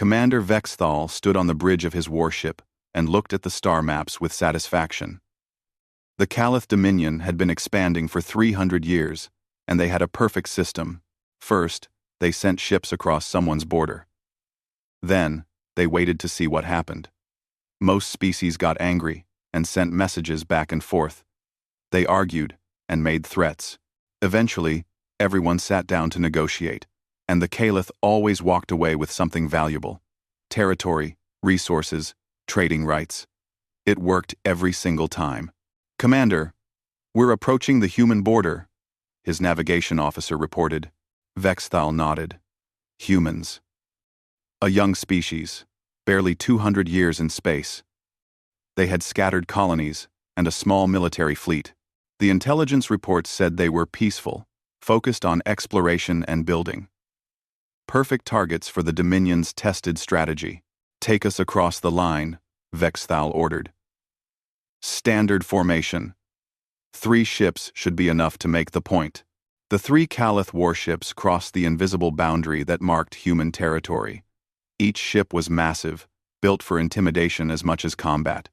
Commander Vexthal stood on the bridge of his warship and looked at the star maps with satisfaction. The Caliph Dominion had been expanding for 300 years, and they had a perfect system. First, they sent ships across someone's border. Then, they waited to see what happened. Most species got angry and sent messages back and forth. They argued and made threats. Eventually, everyone sat down to negotiate, and the Caliph always walked away with something valuable: territory, resources, trading rights. It worked every single time. "Commander, we're approaching the human border," his navigation officer reported. Vexthal nodded. Humans. A young species, barely 200 years in space. They had scattered colonies and a small military fleet. The intelligence reports said they were peaceful, focused on exploration and building. Perfect targets for the Dominion's tested strategy. "Take us across the line," Vexthal ordered. Standard formation. 3 ships should be enough to make the point. The 3 Caliph warships crossed the invisible boundary that marked human territory. Each ship was massive, built for intimidation as much as combat.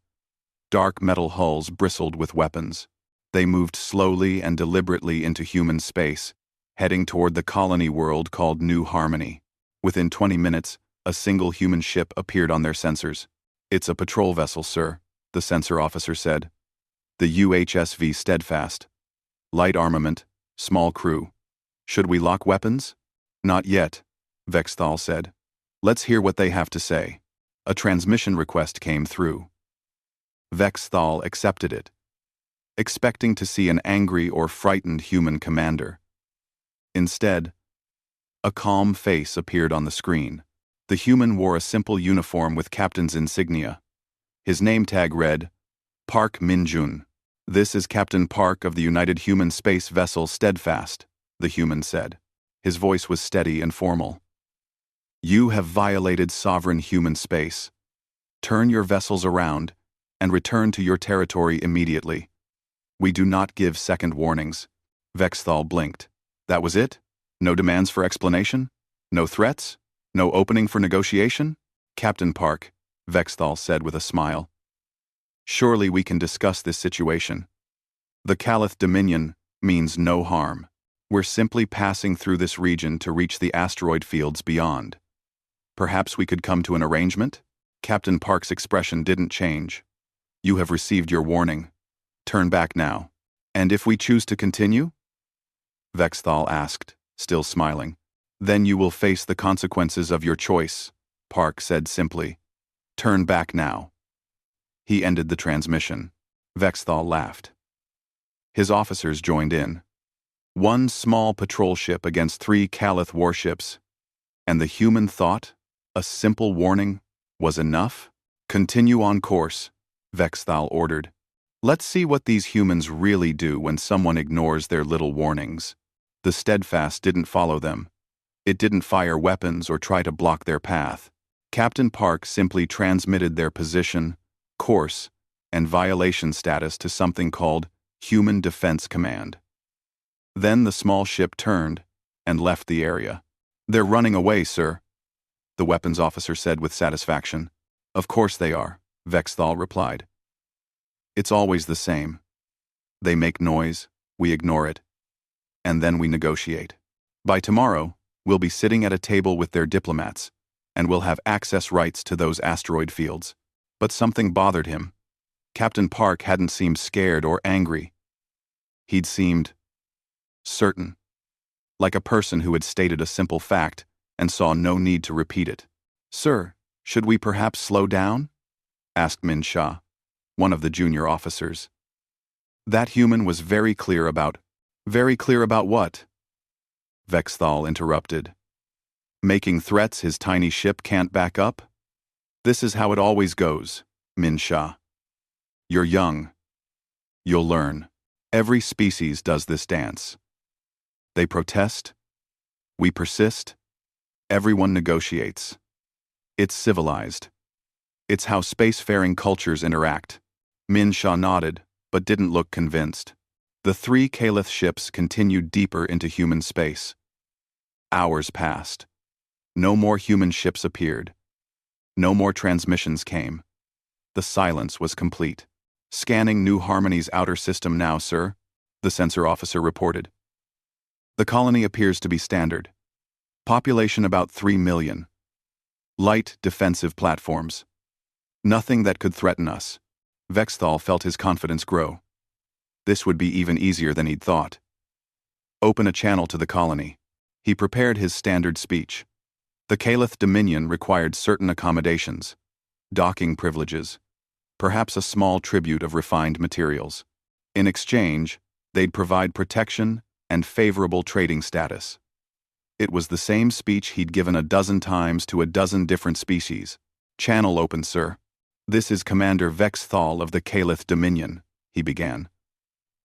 Dark metal hulls bristled with weapons. They moved slowly and deliberately into human space, heading toward the colony world called New Harmony. Within 20 minutes, a single human ship appeared on their sensors. "It's a patrol vessel, sir," the sensor officer said. "The UHSV Steadfast. Light armament, small crew. Should we lock weapons?" "Not yet," Vexthal said. "Let's hear what they have to say." A transmission request came through. Vexthal accepted it, expecting to see an angry or frightened human commander. Instead, a calm face appeared on the screen. The human wore a simple uniform with captain's insignia. His name tag read, "Park Minjun." "This is Captain Park of the United Human Space Vessel Steadfast," the human said. His voice was steady and formal. "You have violated sovereign human space. Turn your vessels around and return to your territory immediately. We do not give second warnings." Vexthal blinked. That was it? No demands for explanation? No threats? No opening for negotiation? "Captain Park," Vexthal said with a smile. "Surely we can discuss this situation. The Caliph Dominion means no harm. We're simply passing through this region to reach the asteroid fields beyond. Perhaps we could come to an arrangement?" Captain Park's expression didn't change. "You have received your warning. Turn back now." "And if we choose to continue?" Vexthal asked, still smiling. "Then you will face the consequences of your choice," Park said simply. "Turn back now." He ended the transmission. Vexthal laughed. His officers joined in. 1 small patrol ship against 3 Caliph warships. And the human thought, a simple warning, was enough? "Continue on course," Vexthal ordered. "Let's see what these humans really do when someone ignores their little warnings." The Steadfast didn't follow them. It didn't fire weapons or try to block their path. Captain Park simply transmitted their position, course, and violation status to something called Human Defense Command. Then the small ship turned and left the area. "They're running away, sir," the weapons officer said with satisfaction. "Of course they are," Vexthal replied. "It's always the same. They make noise, we ignore it, and then we negotiate. By tomorrow, we'll be sitting at a table with their diplomats, and we'll have access rights to those asteroid fields." But something bothered him. Captain Park hadn't seemed scared or angry. He'd seemed certain, like a person who had stated a simple fact and saw no need to repeat it. "Sir, should we perhaps slow down?" asked Min Shah, one of the junior officers. That human was very clear about what? Vexthal interrupted. "Making threats his tiny ship can't back up? This is how it always goes, Min Shah. You're young. You'll learn. Every species does this dance. They protest. We persist. Everyone negotiates. It's civilized. It's how spacefaring cultures interact." Min Shah nodded, but didn't look convinced. The 3 Caliph ships continued deeper into human space. Hours passed. No more human ships appeared. No more transmissions came. The silence was complete. "Scanning New Harmony's outer system now, sir," the sensor officer reported. "The colony appears to be standard. Population about 3 million. Light, defensive platforms. Nothing that could threaten us." Vexthal felt his confidence grow. This would be even easier than he'd thought. "Open a channel to the colony." He prepared his standard speech. The Calith Dominion required certain accommodations, docking privileges, perhaps a small tribute of refined materials. In exchange, they'd provide protection and favorable trading status. It was the same speech he'd given a dozen times to a dozen different species. "Channel open, sir. This is Commander Vexthal of the Calith Dominion," he began.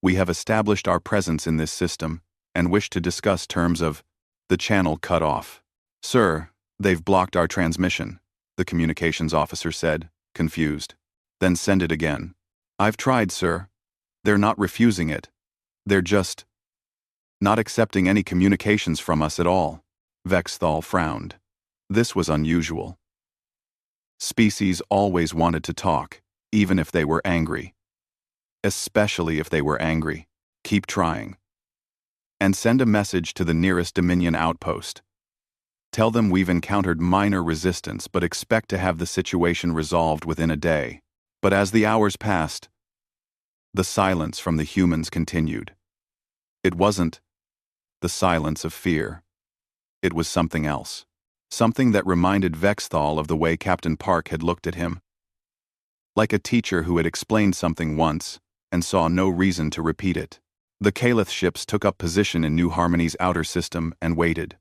"We have established our presence in this system and wish to discuss terms of—" The channel cut off. "Sir, they've blocked our transmission," the communications officer said, confused. "Then send it again." "I've tried, sir. They're not refusing it. They're just not accepting any communications from us at all." Vexthal frowned. This was unusual. Species always wanted to talk, even if they were angry. Especially if they were angry. "Keep trying. And send a message to the nearest Dominion outpost. Tell them we've encountered minor resistance but expect to have the situation resolved within a day." But as the hours passed, the silence from the humans continued. It wasn't the silence of fear. It was something else. Something that reminded Vexthal of the way Captain Park had looked at him. Like a teacher who had explained something once and saw no reason to repeat it. The Calith ships took up position in New Harmony's outer system and waited.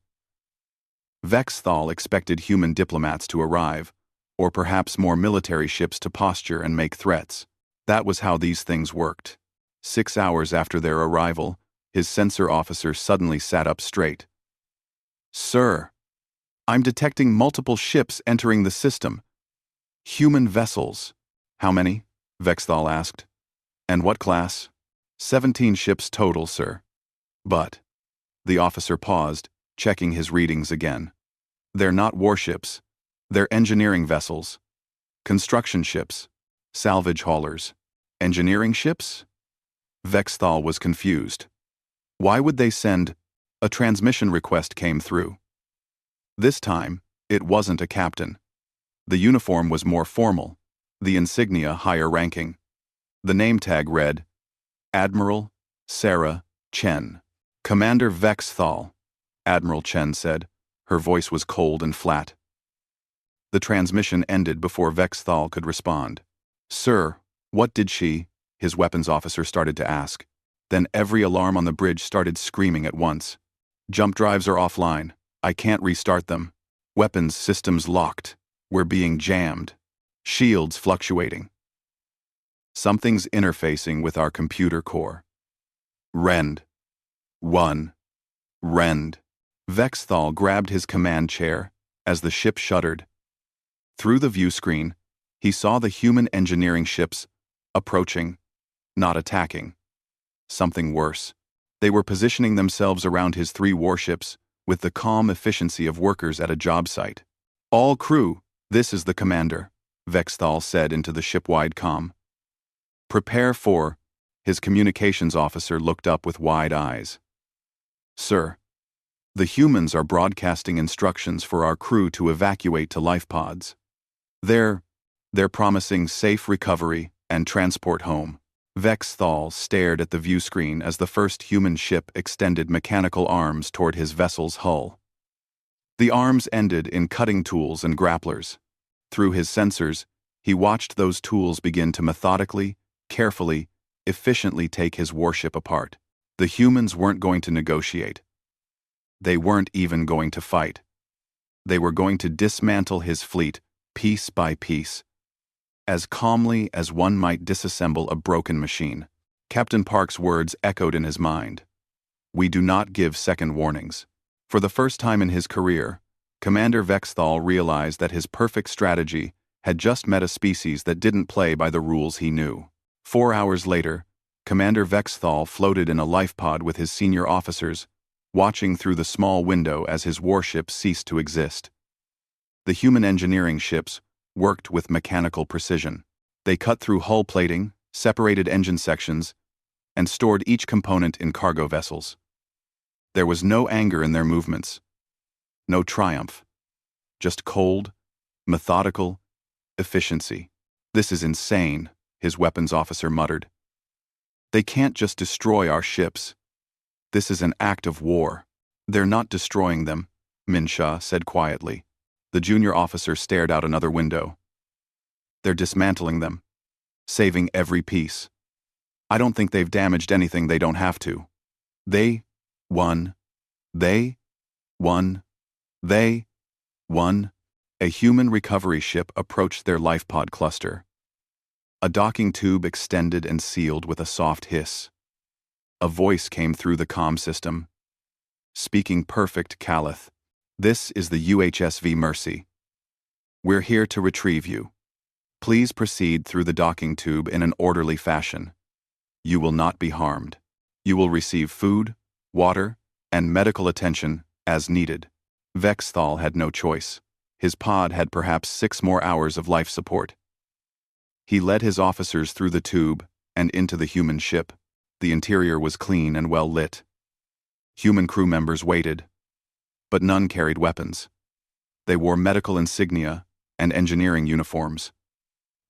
Vexthal expected human diplomats to arrive, or perhaps more military ships to posture and make threats. That was how these things worked. 6 hours after their arrival, his sensor officer suddenly sat up straight. "Sir, I'm detecting multiple ships entering the system. Human vessels." "How many?" Vexthal asked. "And what class?" 17 ships total, sir." "But—" The officer paused, checking his readings again. "They're not warships. They're engineering vessels. Construction ships. Salvage haulers. Engineering ships?" Vexthal was confused. Why would they send— A transmission request came through. This time, it wasn't a captain. The uniform was more formal, the insignia higher ranking. The name tag read, "Admiral Sarah Chen." "Commander Vexthal," Admiral Chen said. Her voice was cold and flat. The transmission ended before Vexthal could respond. "Sir, what did she—" his weapons officer started to ask. Then every alarm on the bridge started screaming at once. "Jump drives are offline. I can't restart them. Weapons systems locked. We're being jammed. Shields fluctuating. Something's interfacing with our computer core. Rend. 1. Rend." Vexthal grabbed his command chair as the ship shuddered. Through the view screen, he saw the human engineering ships approaching, not attacking. Something worse. They were positioning themselves around his 3 warships with the calm efficiency of workers at a job site. "All crew, this is the commander," Vexthal said into the ship-wide comm. "Prepare for—" His communications officer looked up with wide eyes. "Sir, the humans are broadcasting instructions for our crew to evacuate to life pods. They're promising safe recovery and transport home." Vexthal stared at the view screen as the first human ship extended mechanical arms toward his vessel's hull. The arms ended in cutting tools and grapplers. Through his sensors, he watched those tools begin to methodically, carefully, efficiently take his warship apart. The humans weren't going to negotiate. They weren't even going to fight. They were going to dismantle his fleet, piece by piece, as calmly as one might disassemble a broken machine. Captain Park's words echoed in his mind. "We do not give second warnings." For the first time in his career, Commander Vexthal realized that his perfect strategy had just met a species that didn't play by the rules he knew. 4 hours later, Commander Vexthal floated in a life pod with his senior officers, watching through the small window as his warship ceased to exist. The human engineering ships worked with mechanical precision. They cut through hull plating, separated engine sections, and stored each component in cargo vessels. There was no anger in their movements, no triumph, just cold, methodical efficiency. "This is insane," his weapons officer muttered. "They can't just destroy our ships. This is an act of war." "They're not destroying them," Minsha said quietly. The junior officer stared out another window. "They're dismantling them, saving every piece. I don't think they've damaged anything they don't have to. They won. They won. They won." A human recovery ship approached their lifepod cluster. A docking tube extended and sealed with a soft hiss. A voice came through the comm system. Speaking perfect Calith. "This is the UHSV Mercy. We're here to retrieve you. Please proceed through the docking tube in an orderly fashion. You will not be harmed. You will receive food, water, and medical attention as needed." Vexthal had no choice. His pod had perhaps 6 more hours of life support. He led his officers through the tube and into the human ship. The interior was clean and well lit. Human crew members waited, but none carried weapons. They wore medical insignia and engineering uniforms.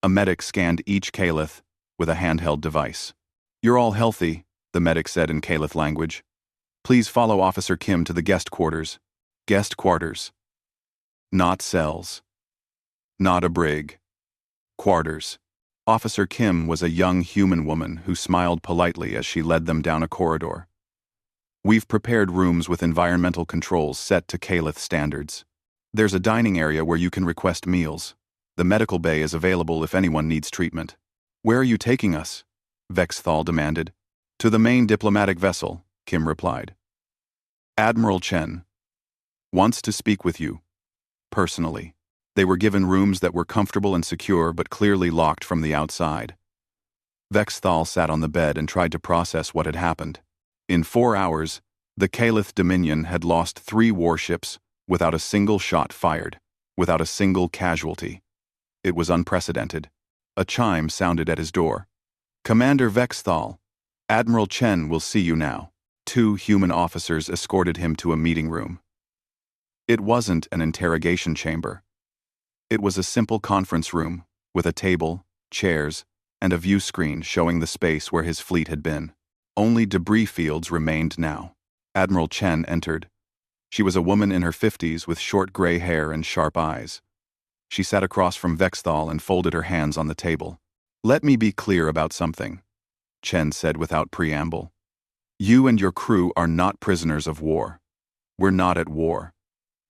A medic scanned each Calith with a handheld device. "You're all healthy," the medic said in Calith language. "Please follow Officer Kim to the guest quarters." Guest quarters. Not cells. Not a brig. Quarters. Officer Kim was a young human woman who smiled politely as she led them down a corridor. "We've prepared rooms with environmental controls set to Calith standards. There's a dining area where you can request meals. The medical bay is available if anyone needs treatment." "Where are you taking us?" Vexthal demanded. "To the main diplomatic vessel," Kim replied. "Admiral Chen wants to speak with you, personally." They were given rooms that were comfortable and secure but clearly locked from the outside. Vexthal sat on the bed and tried to process what had happened. In 4 hours, the Calith Dominion had lost 3 warships without a single shot fired, without a single casualty. It was unprecedented. A chime sounded at his door. "Commander Vexthal, Admiral Chen will see you now." 2 human officers escorted him to a meeting room. It wasn't an interrogation chamber. It was a simple conference room with a table, chairs, and a view screen showing the space where his fleet had been. Only debris fields remained now. Admiral Chen entered. She was a woman in her 50s with short gray hair and sharp eyes. She sat across from Vexthal and folded her hands on the table. "Let me be clear about something," Chen said without preamble. "You and your crew are not prisoners of war. We're not at war.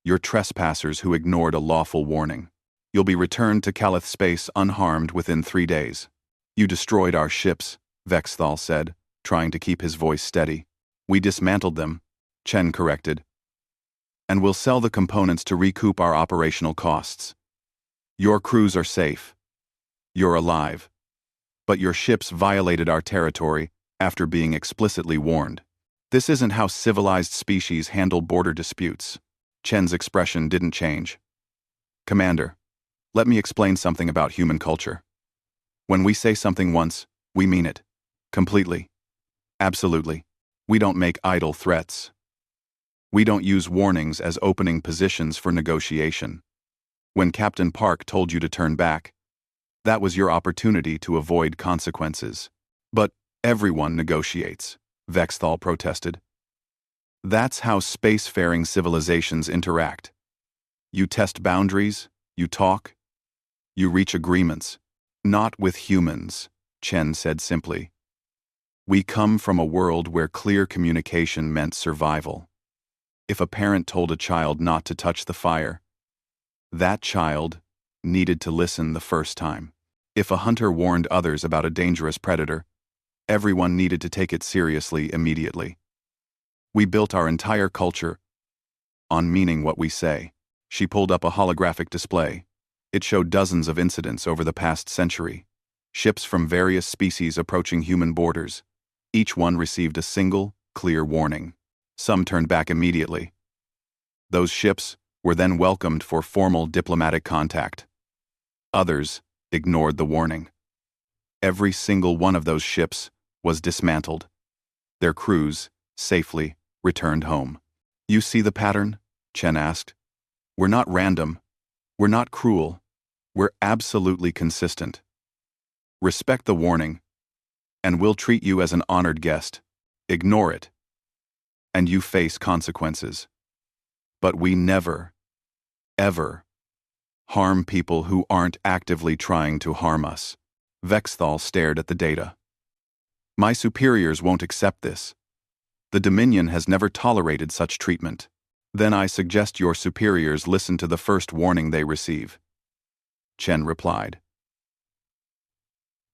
You're trespassers who ignored a lawful warning. You'll be returned to Calith space unharmed within 3 days." "You destroyed our ships," Vexthal said, trying to keep his voice steady. "We dismantled them," Chen corrected. "And we'll sell the components to recoup our operational costs. Your crews are safe. You're alive. But your ships violated our territory after being explicitly warned. This isn't how civilized species handle border disputes." Chen's expression didn't change. "Commander, let me explain something about human culture. When we say something once, we mean it. Completely. Absolutely. We don't make idle threats. We don't use warnings as opening positions for negotiation. When Captain Park told you to turn back, that was your opportunity to avoid consequences. But everyone negotiates," Vexthal protested. "That's how spacefaring civilizations interact. You test boundaries, you talk, you reach agreements. Not with humans," Chen said simply. "We come from a world where clear communication meant survival. If a parent told a child not to touch the fire, that child needed to listen the first time. If a hunter warned others about a dangerous predator, everyone needed to take it seriously immediately. We built our entire culture on meaning what we say." She pulled up a holographic display. It showed dozens of incidents over the past century. Ships from various species approaching human borders. Each one received a single, clear warning. Some turned back immediately. Those ships were then welcomed for formal diplomatic contact. Others ignored the warning. Every single one of those ships was dismantled. Their crews safely returned home. You see the pattern? Chen asked. We're not random. We're not cruel. We're absolutely consistent. Respect the warning, and we'll treat you as an honored guest. Ignore it, and you face consequences. But we never, ever, harm people who aren't actively trying to harm us. Vexthal stared at the data. My superiors won't accept this. The Dominion has never tolerated such treatment. Then I suggest your superiors listen to the first warning they receive. Chen replied.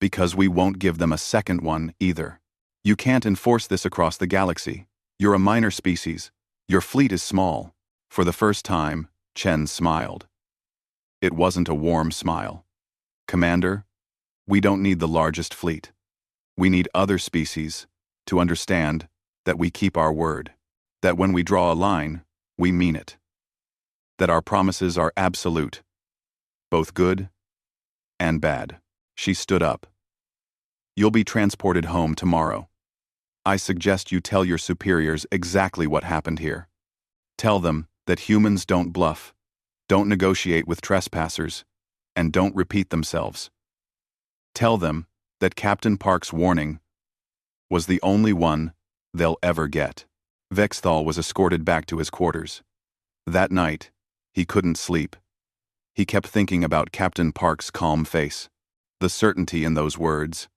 Because we won't give them a second one either. You can't enforce this across the galaxy. You're a minor species. Your fleet is small. For the first time, Chen smiled. It wasn't a warm smile. Commander, we don't need the largest fleet. We need other species to understand that we keep our word. That when we draw a line, we mean it. That our promises are absolute. Both good and bad. She stood up. You'll be transported home tomorrow. I suggest you tell your superiors exactly what happened here. Tell them that humans don't bluff, don't negotiate with trespassers, and don't repeat themselves. Tell them that Captain Park's warning was the only one they'll ever get. Vexthal was escorted back to his quarters. That night, he couldn't sleep. He kept thinking about Captain Park's calm face, the certainty in those words.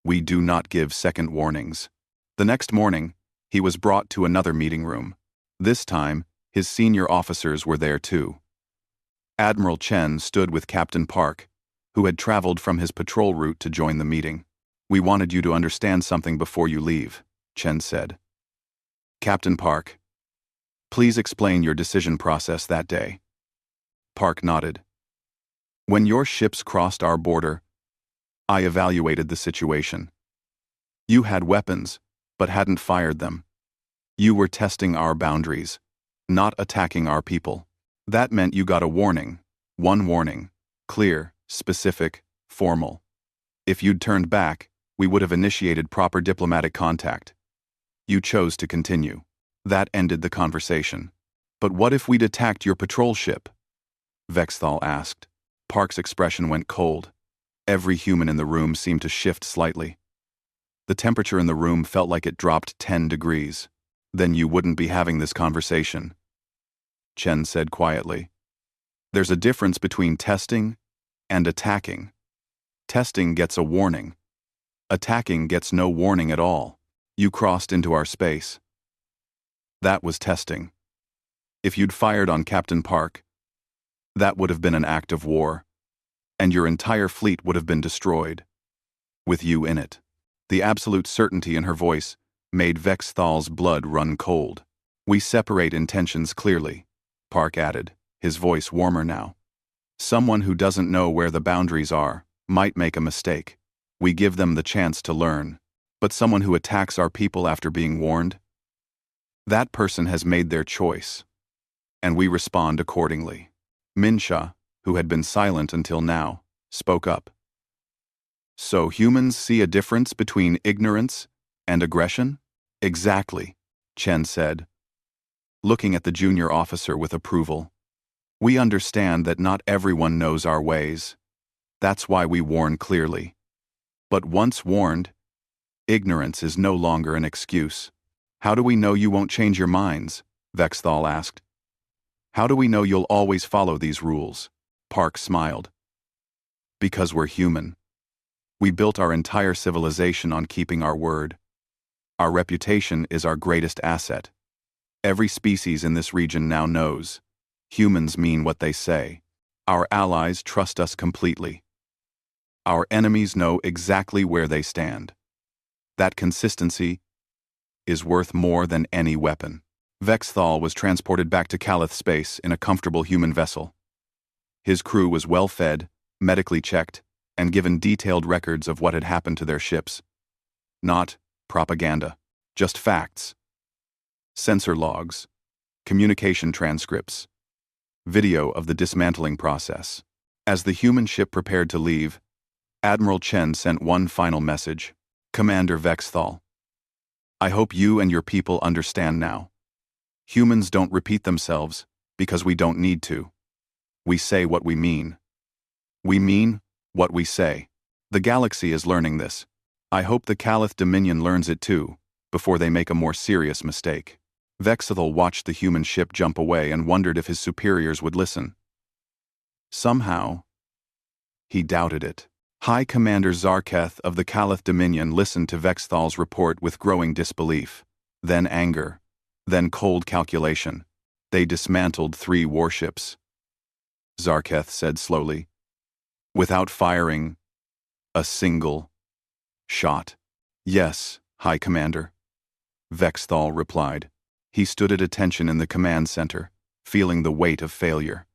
We do not give second warnings. The next morning, he was brought to another meeting room. This time, his senior officers were there too. Admiral Chen stood with Captain Park, who had traveled from his patrol route to join the meeting. We wanted you to understand something before you leave, Chen said. Captain Park, please explain your decision process that day. Park nodded. When your ships crossed our border, I evaluated the situation. You had weapons, but hadn't fired them. You were testing our boundaries, not attacking our people. That meant you got a warning. One warning. Clear, specific, formal. If you'd turned back, we would have initiated proper diplomatic contact. You chose to continue. That ended the conversation. But what if we'd attacked your patrol ship? Vexthal asked. Park's expression went cold. Every human in the room seemed to shift slightly. The temperature in the room felt like it dropped 10 degrees. Then you wouldn't be having this conversation, Chen said quietly. There's a difference between testing and attacking. Testing gets a warning. Attacking gets no warning at all. You crossed into our space. That was testing. If you'd fired on Captain Park, that would have been an act of war, and your entire fleet would have been destroyed, with you in it. The absolute certainty in her voice made Vexthal's blood run cold. We separate intentions clearly, Park added, his voice warmer now. Someone who doesn't know where the boundaries are might make a mistake. We give them the chance to learn. But someone who attacks our people after being warned? That person has made their choice, and we respond accordingly. Minsha, who had been silent until now, spoke up. So humans see a difference between ignorance and aggression? Exactly, Chen said, looking at the junior officer with approval. We understand that not everyone knows our ways. That's why we warn clearly. But once warned, ignorance is no longer an excuse. How do we know you won't change your minds? Vexthal asked. How do we know you'll always follow these rules? Park smiled. Because we're human. We built our entire civilization on keeping our word. Our reputation is our greatest asset. Every species in this region now knows. Humans mean what they say. Our allies trust us completely. Our enemies know exactly where they stand. That consistency is worth more than any weapon. Vexthal was transported back to Calith space in a comfortable human vessel. His crew was well fed, medically checked, and given detailed records of what had happened to their ships. Not propaganda, just facts. Sensor logs, communication transcripts, video of the dismantling process. As the human ship prepared to leave, Admiral Chen sent one final message. Commander Vexthal, I hope you and your people understand now. Humans don't repeat themselves because we don't need to. We say what we mean. We mean what we say. The galaxy is learning this. I hope the Caliph Dominion learns it too, before they make a more serious mistake. Vexthal watched the human ship jump away and wondered if his superiors would listen. Somehow, he doubted it. High Commander Zarketh of the Caliph Dominion listened to Vexthal's report with growing disbelief, then anger, then cold calculation. They dismantled 3 warships. Zarketh said slowly, without firing a single shot. Yes, High Commander, Vexthal replied. He stood at attention in the command center, feeling the weight of failure.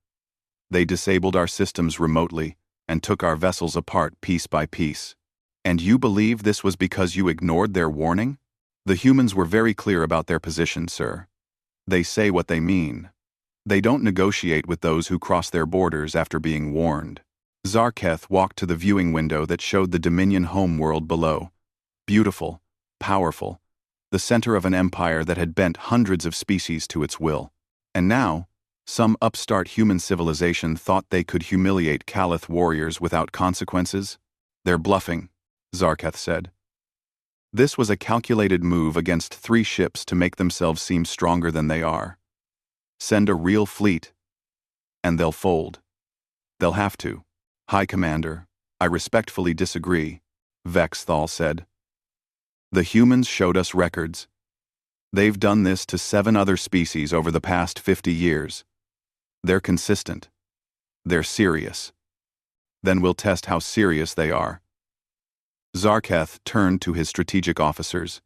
They disabled our systems remotely and took our vessels apart piece by piece. And you believe this was because you ignored their warning? The humans were very clear about their position, sir. They say what they mean. They don't negotiate with those who cross their borders after being warned. Zarketh walked to the viewing window that showed the Dominion homeworld below. Beautiful, powerful, the center of an empire that had bent hundreds of species to its will. And now, some upstart human civilization thought they could humiliate Caliph warriors without consequences. They're bluffing, Zarketh said. This was a calculated move against 3 ships to make themselves seem stronger than they are. Send a real fleet, and they'll fold. They'll have to. High Commander, I respectfully disagree, Vexthal said. The humans showed us records. They've done this to 7 other species over the past 50 years. They're consistent. They're serious. Then we'll test how serious they are. Zarketh turned to his strategic officers.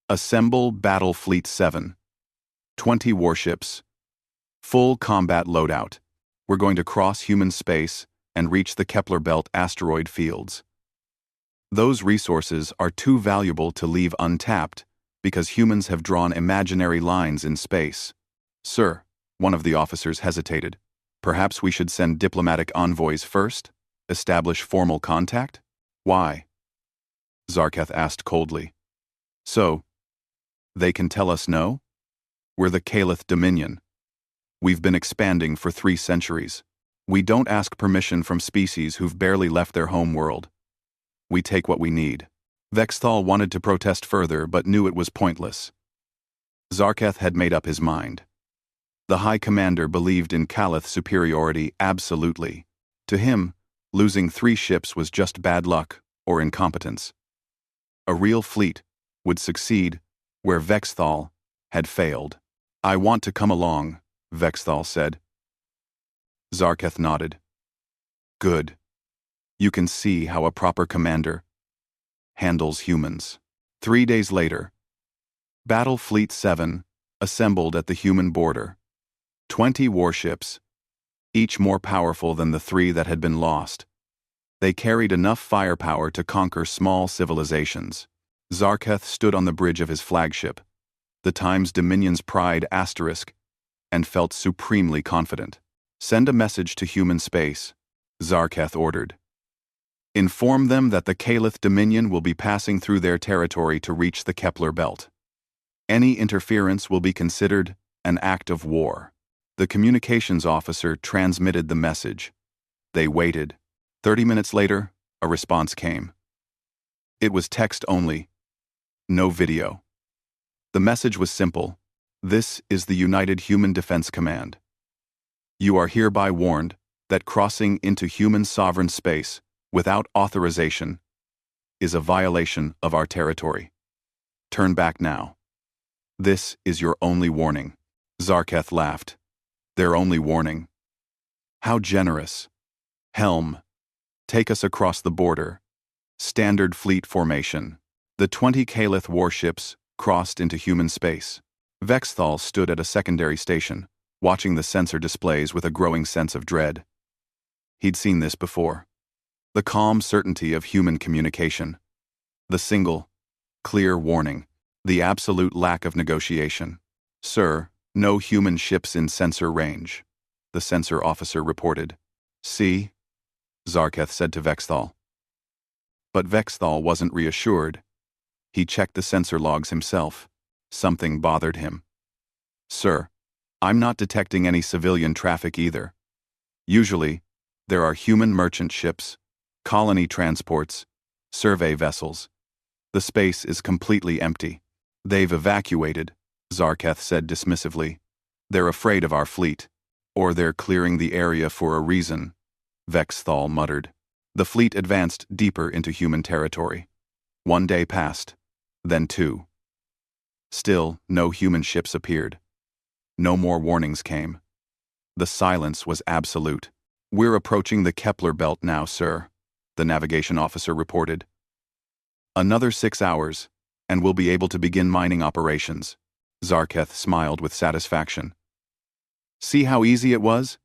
Assemble Battle Fleet 7. 20 warships. Full combat loadout. We're going to cross human space and reach the Kepler Belt asteroid fields. Those resources are too valuable to leave untapped because humans have drawn imaginary lines in space. Sir, one of the officers hesitated. Perhaps we should send diplomatic envoys first? Establish formal contact? Why? Zarketh asked coldly. So, they can tell us no? We're the Caliph Dominion. We've been expanding for 3 centuries. We don't ask permission from species who've barely left their home world. We take what we need. Vexthal wanted to protest further but knew it was pointless. Zarketh had made up his mind. The High Commander believed in Caliph superiority absolutely. To him, losing 3 ships was just bad luck or incompetence. A real fleet would succeed where Vexthal had failed. I want to come along, Vexthal said. Zarketh nodded. Good. You can see how a proper commander handles humans. 3 days later, Battle Fleet 7 assembled at the human border. 20 warships, each more powerful than the 3 that had been lost. They carried enough firepower to conquer small civilizations. Zarketh stood on the bridge of his flagship, the Times Dominion's Pride asterisk, and felt supremely confident. Send a message to human space, Zarketh ordered. Inform them that the Caliph Dominion will be passing through their territory to reach the Kepler Belt. Any interference will be considered an act of war. The communications officer transmitted the message. They waited. 30 minutes later, a response came. It was text only, no video. The message was simple. This is the United Human Defense Command. You are hereby warned that crossing into human sovereign space without authorization is a violation of our territory. Turn back now. This is your only warning. Zarketh laughed. Their only warning. How generous. Helm, take us across the border. Standard fleet formation. The 20 Caliph warships crossed into human space. Vexthal stood at a secondary station, watching the sensor displays with a growing sense of dread. He'd seen this before. The calm certainty of human communication. The single, clear warning. The absolute lack of negotiation. Sir, no human ships in sensor range, the sensor officer reported. See, Zarketh said to Vexthal. But Vexthal wasn't reassured. He checked the sensor logs himself. Something bothered him. Sir, I'm not detecting any civilian traffic either. Usually, there are human merchant ships, colony transports, survey vessels. The space is completely empty. They've evacuated, Zarketh said dismissively. They're afraid of our fleet. Or they're clearing the area for a reason, Vexthal muttered. The fleet advanced deeper into human territory. 1 day passed, then 2. Still, no human ships appeared. No more warnings came. The silence was absolute. We're approaching the Kepler belt now, sir, the navigation officer reported. Another 6 hours, and we'll be able to begin mining operations. Zarketh smiled with satisfaction. See how easy it was?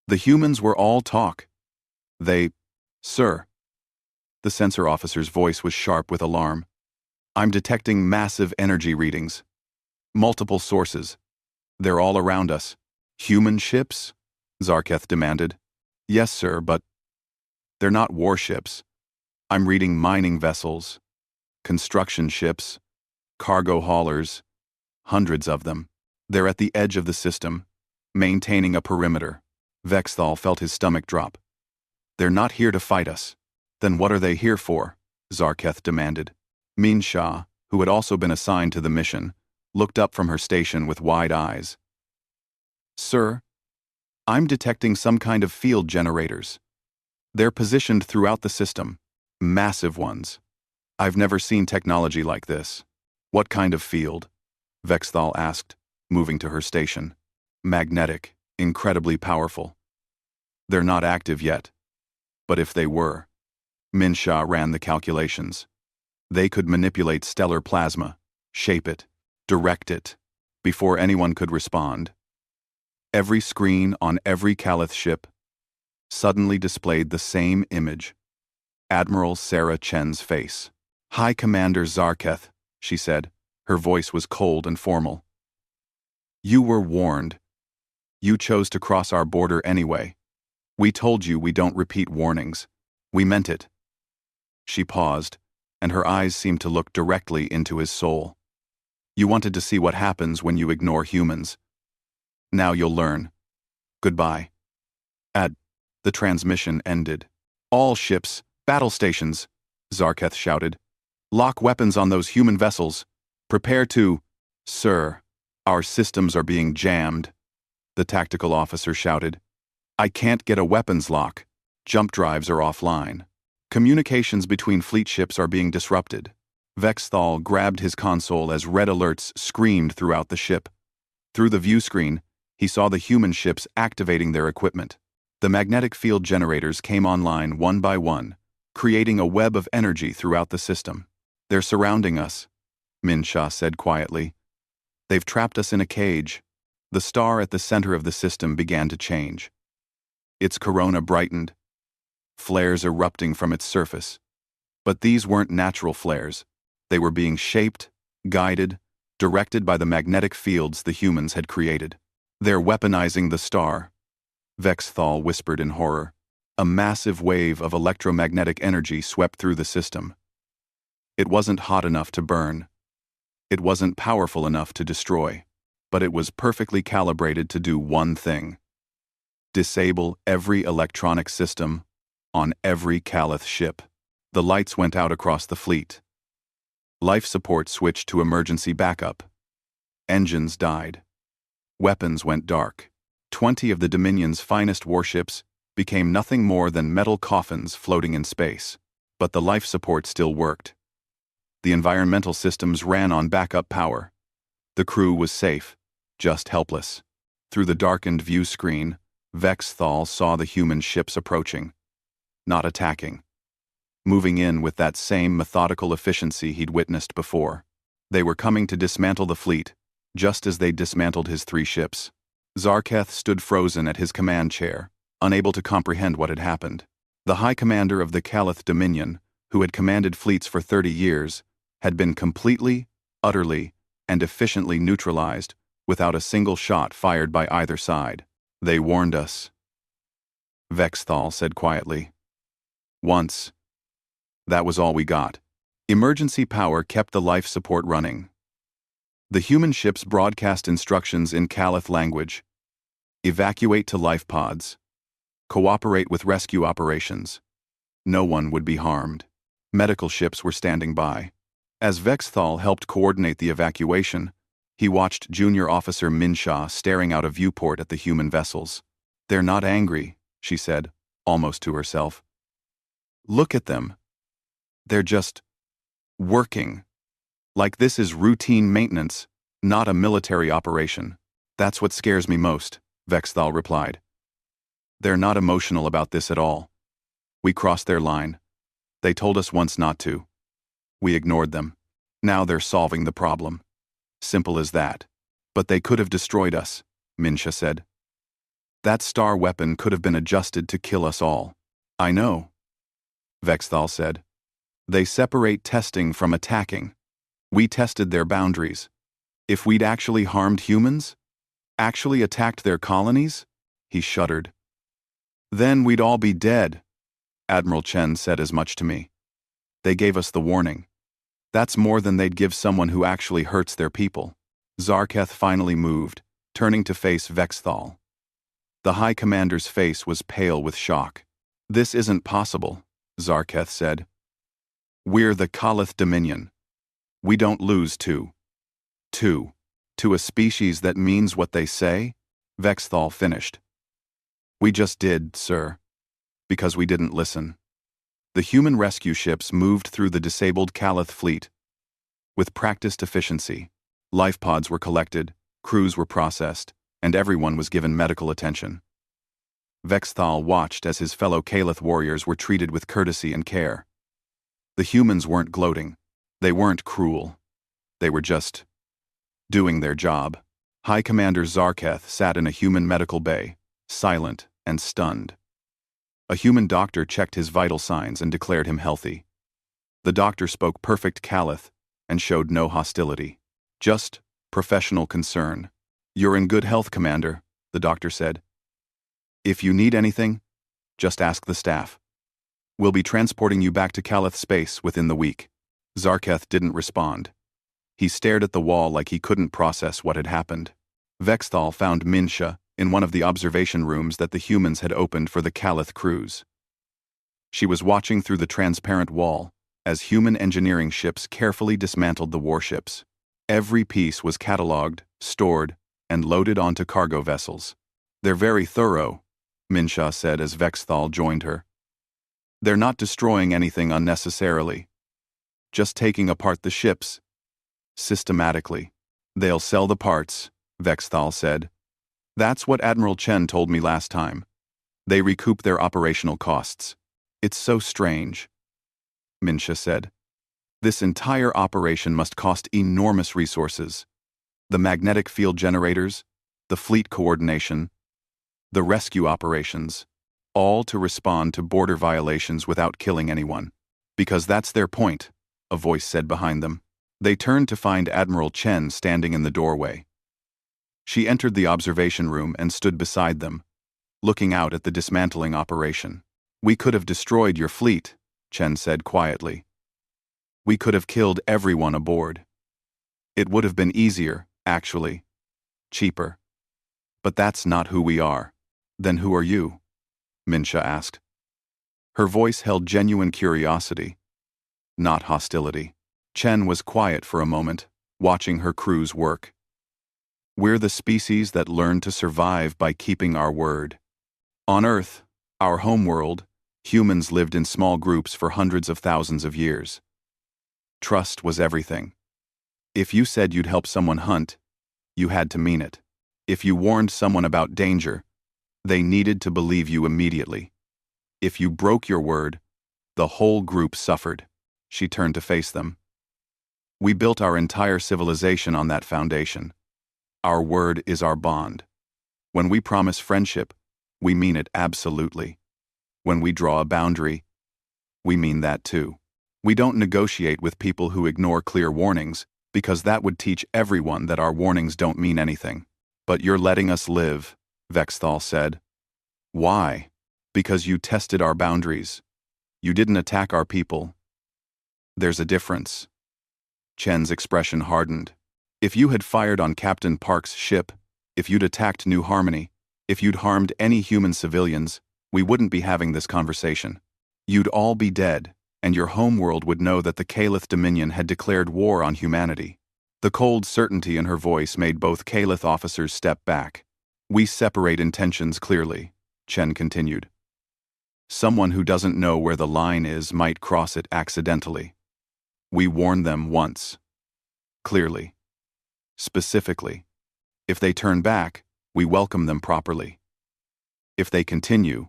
The humans were all talk. Sir. The sensor officer's voice was sharp with alarm. I'm detecting massive energy readings. Multiple sources. They're all around us. Human ships? Zarketh demanded. Yes, sir, but they're not warships. I'm reading mining vessels, construction ships, cargo haulers, hundreds of them. They're at the edge of the system, maintaining a perimeter. Vexthal felt his stomach drop. They're not here to fight us. Then what are they here for? Zarketh demanded. Minsha, who had also been assigned to the mission, looked up from her station with wide eyes. Sir, I'm detecting some kind of field generators. They're positioned throughout the system, massive ones. I've never seen technology like this. What kind of field? Vexthal asked, moving to her station. Magnetic, incredibly powerful. They're not active yet. But if they were, Minsha ran the calculations. They could manipulate stellar plasma, shape it, direct it, before anyone could respond. Every screen on every Calith ship suddenly displayed the same image. Admiral Sarah Chen's face. High Commander Zarketh, she said. Her voice was cold and formal. You were warned. You chose to cross our border anyway. We told you we don't repeat warnings. We meant it. She paused, and her eyes seemed to look directly into his soul. You wanted to see what happens when you ignore humans. Now you'll learn. Goodbye. The transmission ended. All ships, battle stations, Zarketh shouted. Lock weapons on those human vessels. Prepare to... Sir, our systems are being jammed, the tactical officer shouted. I can't get a weapons lock. Jump drives are offline. Communications between fleet ships are being disrupted. Vexthal grabbed his console as red alerts screamed throughout the ship. Through the view screen, he saw the human ships activating their equipment. The magnetic field generators came online one by one, creating a web of energy throughout the system. They're surrounding us, Minsha said quietly. They've trapped us in a cage. The star at the center of the system began to change. Its corona brightened, flares erupting from its surface. But these weren't natural flares. They were being shaped, guided, directed by the magnetic fields the humans had created. They're weaponizing the star, Vexthal whispered in horror. A massive wave of electromagnetic energy swept through the system. It wasn't hot enough to burn. It wasn't powerful enough to destroy. But it was perfectly calibrated to do one thing. Disable every electronic system on every Calith ship. The lights went out across the fleet. Life support switched to emergency backup. Engines died. Weapons went dark. 20 of the Dominion's finest warships became nothing more than metal coffins floating in space. But the life support still worked. The environmental systems ran on backup power. The crew was safe, just helpless. Through the darkened view screen, Vexthal saw the human ships approaching. Not attacking. Moving in with that same methodical efficiency he'd witnessed before. They were coming to dismantle the fleet, just as they dismantled his 3 ships. Zarketh stood frozen at his command chair, unable to comprehend what had happened. The High Commander of the Calith Dominion, who had commanded fleets for 30 years, had been completely, utterly, and efficiently neutralized without a single shot fired by either side. They warned us, Vexthal said quietly. Once. That was all we got. Emergency power kept the life support running. The human ships broadcast instructions in Calith language. Evacuate to life pods. Cooperate with rescue operations. No one would be harmed. Medical ships were standing by. As Vexthal helped coordinate the evacuation, he watched Junior Officer Minsha staring out a viewport at the human vessels. "They're not angry," she said, almost to herself. "Look at them. They're just working. Like this is routine maintenance, not a military operation. That's what scares me most," Vexthal replied. "They're not emotional about this at all. We crossed their line. They told us once not to. We ignored them. Now they're solving the problem. Simple as that. But they could have destroyed us," Minsha said. "That star weapon could have been adjusted to kill us all." "I know," Vexthal said. "They separate testing from attacking. We tested their boundaries. If we'd actually harmed humans? Actually attacked their colonies?" He shuddered. "Then we'd all be dead." Admiral Chen said as much to me. "They gave us the warning. That's more than they'd give someone who actually hurts their people." Zarketh finally moved, turning to face Vexthal. The High Commander's face was pale with shock. "This isn't possible," Zarketh said. "We're the Calith Dominion. We don't lose to a species that means what they say," Vexthal finished. "We just did, sir. Because we didn't listen." The human rescue ships moved through the disabled Calith fleet. With practiced efficiency, life pods were collected, crews were processed, and everyone was given medical attention. Vexthal watched as his fellow Calith warriors were treated with courtesy and care. The humans weren't gloating. They weren't cruel. They were just doing their job. High Commander Zarketh sat in a human medical bay, silent and stunned. A human doctor checked his vital signs and declared him healthy. The doctor spoke perfect Calith and showed no hostility. Just professional concern. "You're in good health, Commander," the doctor said. "If you need anything, just ask the staff. We'll be transporting you back to Calith space within the week." Zarketh didn't respond. He stared at the wall like he couldn't process what had happened. Vexthal found Minsha in one of the observation rooms that the humans had opened for the Calith crews. She was watching through the transparent wall as human engineering ships carefully dismantled the warships. Every piece was catalogued, stored, and loaded onto cargo vessels. "They're very thorough," Minsha said as Vexthal joined her. "They're not destroying anything unnecessarily. Just taking apart the ships. Systematically. They'll sell the parts," Vexthal said. "That's what Admiral Chen told me last time. They recoup their operational costs. It's so strange," Minsha said. "This entire operation must cost enormous resources. The magnetic field generators, the fleet coordination, the rescue operations, all to respond to border violations without killing anyone. Because that's their point," a voice said behind them. They turned to find Admiral Chen standing in the doorway. She entered the observation room and stood beside them, looking out at the dismantling operation. "We could have destroyed your fleet," Chen said quietly. "We could have killed everyone aboard. It would have been easier, actually. Cheaper. But that's not who we are." "Then who are you?" Minsha asked. Her voice held genuine curiosity, not hostility. Chen was quiet for a moment, watching her crews work. "We're the species that learn to survive by keeping our word. On Earth, our homeworld, humans lived in small groups for hundreds of thousands of years. Trust was everything. If you said you'd help someone hunt, you had to mean it. If you warned someone about danger, they needed to believe you immediately. If you broke your word, the whole group suffered." She turned to face them. "We built our entire civilization on that foundation. Our word is our bond. When we promise friendship, we mean it absolutely. When we draw a boundary, we mean that too. We don't negotiate with people who ignore clear warnings, because that would teach everyone that our warnings don't mean anything." "But you're letting us live," Vexthal said. "Why?" "Because you tested our boundaries. You didn't attack our people. There's a difference. Chen's expression hardened. If you had fired on Captain Park's ship, if you'd attacked New Harmony, if you'd harmed any human civilians, we wouldn't be having this conversation. You'd all be dead, and your homeworld would know that the Calith Dominion had declared war on humanity. The cold certainty in her voice made both Calith officers step back. We separate intentions clearly, Chen continued. Someone who doesn't know where the line is might cross it accidentally. We warn them once. Clearly. Specifically. If they turn back, we welcome them properly. If they continue,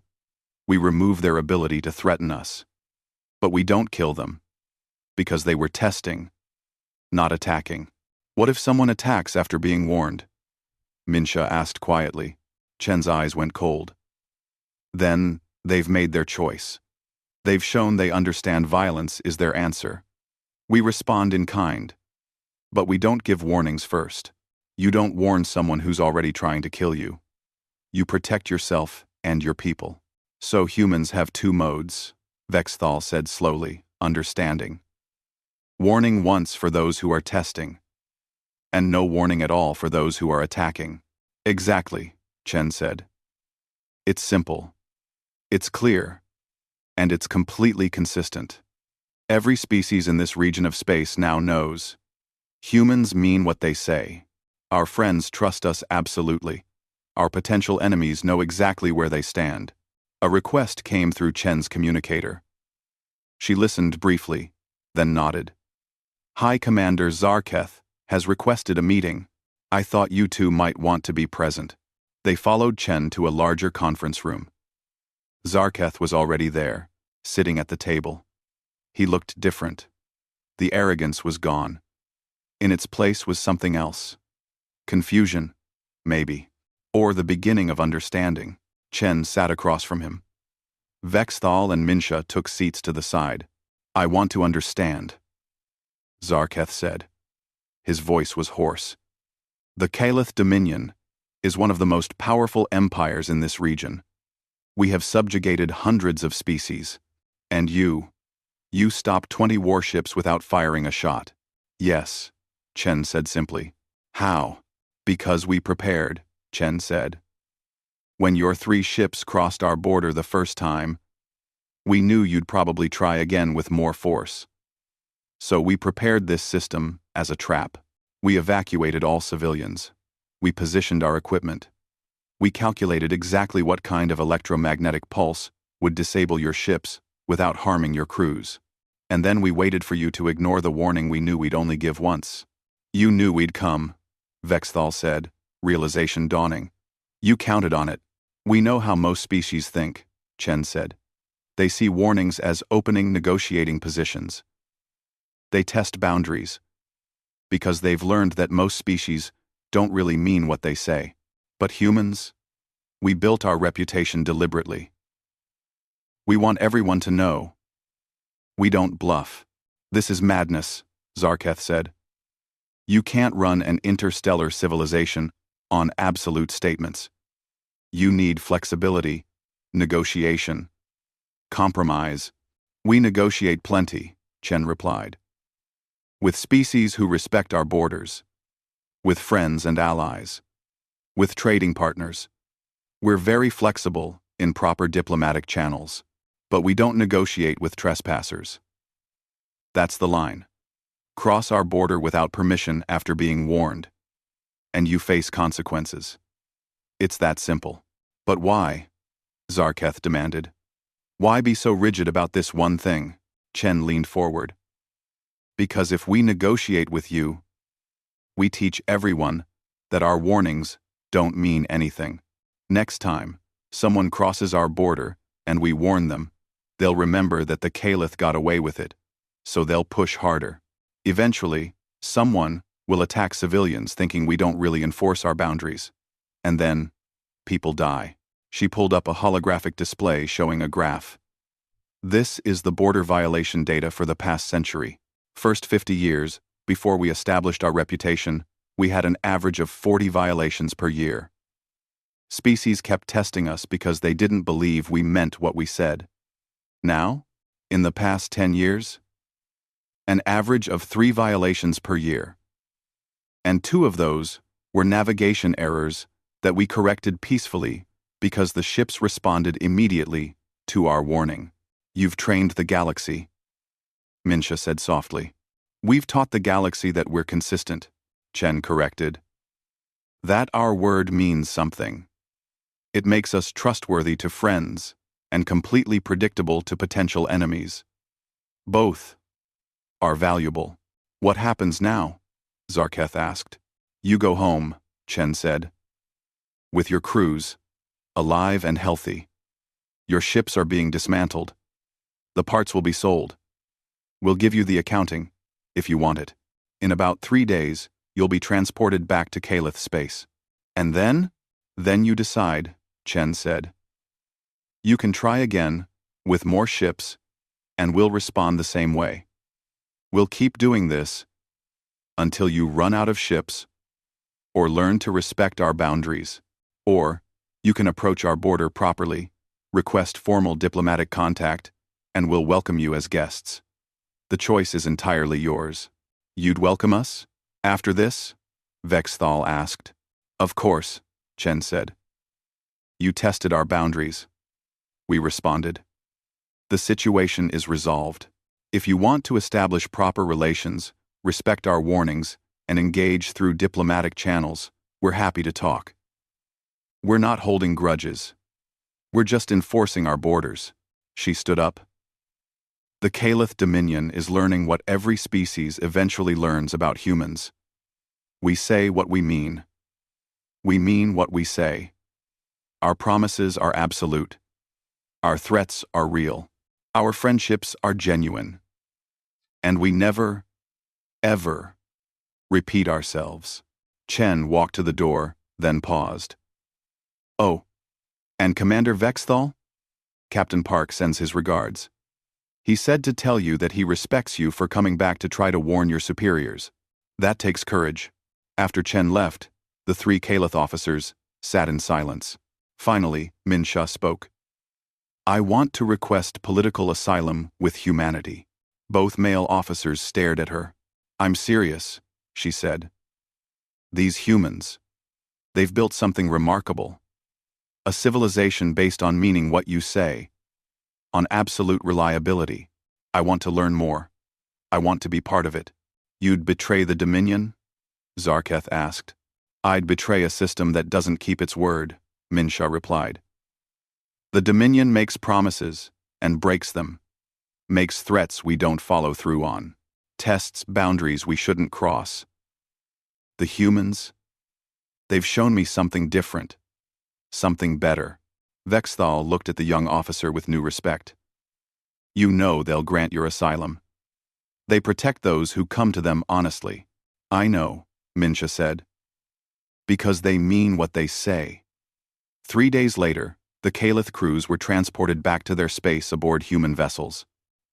we remove their ability to threaten us. But we don't kill them. Because they were testing, not attacking. What if someone attacks after being warned? Minsha asked quietly. Chen's eyes went cold. Then, they've made their choice. They've shown they understand violence is their answer. We respond in kind. But we don't give warnings first. You don't warn someone who's already trying to kill you. You protect yourself and your people. So humans have two modes, Vexthal said slowly, understanding. Warning once for those who are testing. And no warning at all for those who are attacking. Exactly, Chen said. It's simple. It's clear. And it's completely consistent. Every species in this region of space now knows. Humans mean what they say. Our friends trust us absolutely. Our potential enemies know exactly where they stand. A request came through Chen's communicator. She listened briefly, then nodded. High Commander Zarketh has requested a meeting. I thought you two might want to be present. They followed Chen to a larger conference room. Zarketh was already there, sitting at the table. He looked different. The arrogance was gone. In its place was something else. Confusion, maybe. Or the beginning of understanding. Chen sat across from him. Vexthal and Minsha took seats to the side. I want to understand, Zarketh said. His voice was hoarse. The Calith Dominion is one of the most powerful empires in this region. We have subjugated hundreds of species. And you stopped 20 warships without firing a shot. Yes, Chen said simply. How? Because we prepared, Chen said. When your 3 ships crossed our border the first time, we knew you'd probably try again with more force. So we prepared this system as a trap. We evacuated all civilians. We positioned our equipment. We calculated exactly what kind of electromagnetic pulse would disable your ships without harming your crews. And then we waited for you to ignore the warning we knew we'd only give once. You knew we'd come, Vexthal said, realization dawning. You counted on it. We know how most species think, Chen said. They see warnings as opening negotiating positions. They test boundaries. Because they've learned that most species don't really mean what they say. But humans? We built our reputation deliberately. We want everyone to know. We don't bluff. This is madness, Zarketh said. You can't run an interstellar civilization on absolute statements. You need flexibility, negotiation, compromise. We negotiate plenty, Chen replied. With species who respect our borders. With friends and allies. With trading partners. We're very flexible in proper diplomatic channels. But we don't negotiate with trespassers. That's the line. Cross our border without permission after being warned. And you face consequences. It's that simple. But why? Zarketh demanded. Why be so rigid about this one thing? Chen leaned forward. Because if we negotiate with you, we teach everyone that our warnings don't mean anything. Next time, someone crosses our border and we warn them, they'll remember that the Caliph got away with it, so they'll push harder. Eventually, someone will attack civilians thinking we don't really enforce our boundaries. And then, people die. She pulled up a holographic display showing a graph. This is the border violation data for the past century. First 50 years, before we established our reputation, we had an average of 40 violations per year. Species kept testing us because they didn't believe we meant what we said. Now, In the past 10 years? An average of 3 violations per year. And 2 of those were navigation errors that we corrected peacefully because the ships responded immediately to our warning. You've trained the galaxy, Minsha said softly. We've taught the galaxy that we're consistent, Chen corrected. That our word means something. It makes us trustworthy to friends and completely predictable to potential enemies. Both are valuable. What happens now? Zarketh asked. You go home, Chen said. With your crews, alive and healthy. Your ships are being dismantled. The parts will be sold. We'll give you the accounting, if you want it. In about 3 days, you'll be transported back to Kalith space. And then? Then you decide, Chen said. You can try again, with more ships, and we'll respond the same way. We'll keep doing this until you run out of ships, or learn to respect our boundaries, or you can approach our border properly, request formal diplomatic contact, and we'll welcome you as guests. The choice is entirely yours. You'd welcome us? After this? Vexthal asked. Of course, Chen said. You tested our boundaries. We responded. The situation is resolved. If you want to establish proper relations, respect our warnings, and engage through diplomatic channels, we're happy to talk. We're not holding grudges. We're just enforcing our borders. She stood up. The Kalith Dominion is learning what every species eventually learns about humans. We say what we mean. We mean what we say. Our promises are absolute. Our threats are real. Our friendships are genuine. And we never, ever, repeat ourselves. Chen walked to the door, then paused. Oh, and Commander Vexthal? Captain Park sends his regards. He said to tell you that he respects you for coming back to try to warn your superiors. That takes courage. After Chen left, the 3 Kalith officers sat in silence. Finally, Minsha spoke. I want to request political asylum with humanity. Both male officers stared at her. I'm serious, she said. These humans, they've built something remarkable. A civilization based on meaning what you say. On absolute reliability. I want to learn more. I want to be part of it. You'd betray the Dominion? Zarketh asked. I'd betray a system that doesn't keep its word, Minsha replied. The Dominion makes promises and breaks them. Makes threats we don't follow through on. Tests boundaries we shouldn't cross. The humans? They've shown me something different. Something better. Vexthal looked at the young officer with new respect. You know they'll grant your asylum. They protect those who come to them honestly. I know, Minsha said. Because they mean what they say. 3 days later, the Kalith crews were transported back to their space aboard human vessels.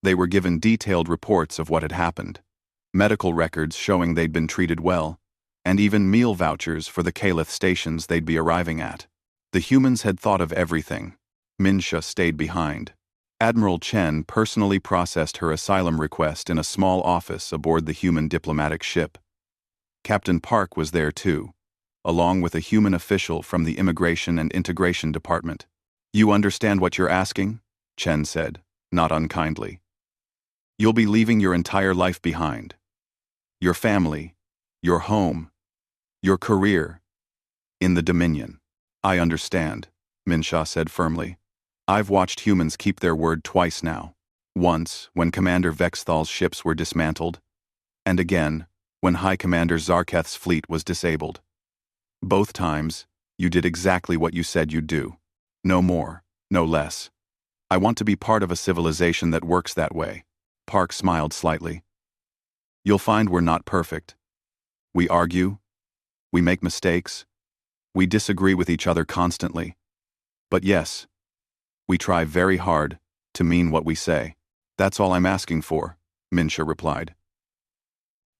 They were given detailed reports of what had happened, medical records showing they'd been treated well, and even meal vouchers for the Kalith stations they'd be arriving at. The humans had thought of everything. Minsha stayed behind. Admiral Chen personally processed her asylum request in a small office aboard the human diplomatic ship. Captain Park was there too, along with a human official from the Immigration and Integration Department. You understand what you're asking? Chen said, not unkindly. You'll be leaving your entire life behind. Your family, your home, your career, in the Dominion. I understand, Minsha said firmly. I've watched humans keep their word twice now. Once, when Commander Vexthal's ships were dismantled, and again, when High Commander Zarketh's fleet was disabled. Both times, you did exactly what you said you'd do. No more, no less. I want to be part of a civilization that works that way. Park smiled slightly. You'll find we're not perfect. We argue. We make mistakes. We disagree with each other constantly. But yes, we try very hard to mean what we say. That's all I'm asking for, Minsha replied.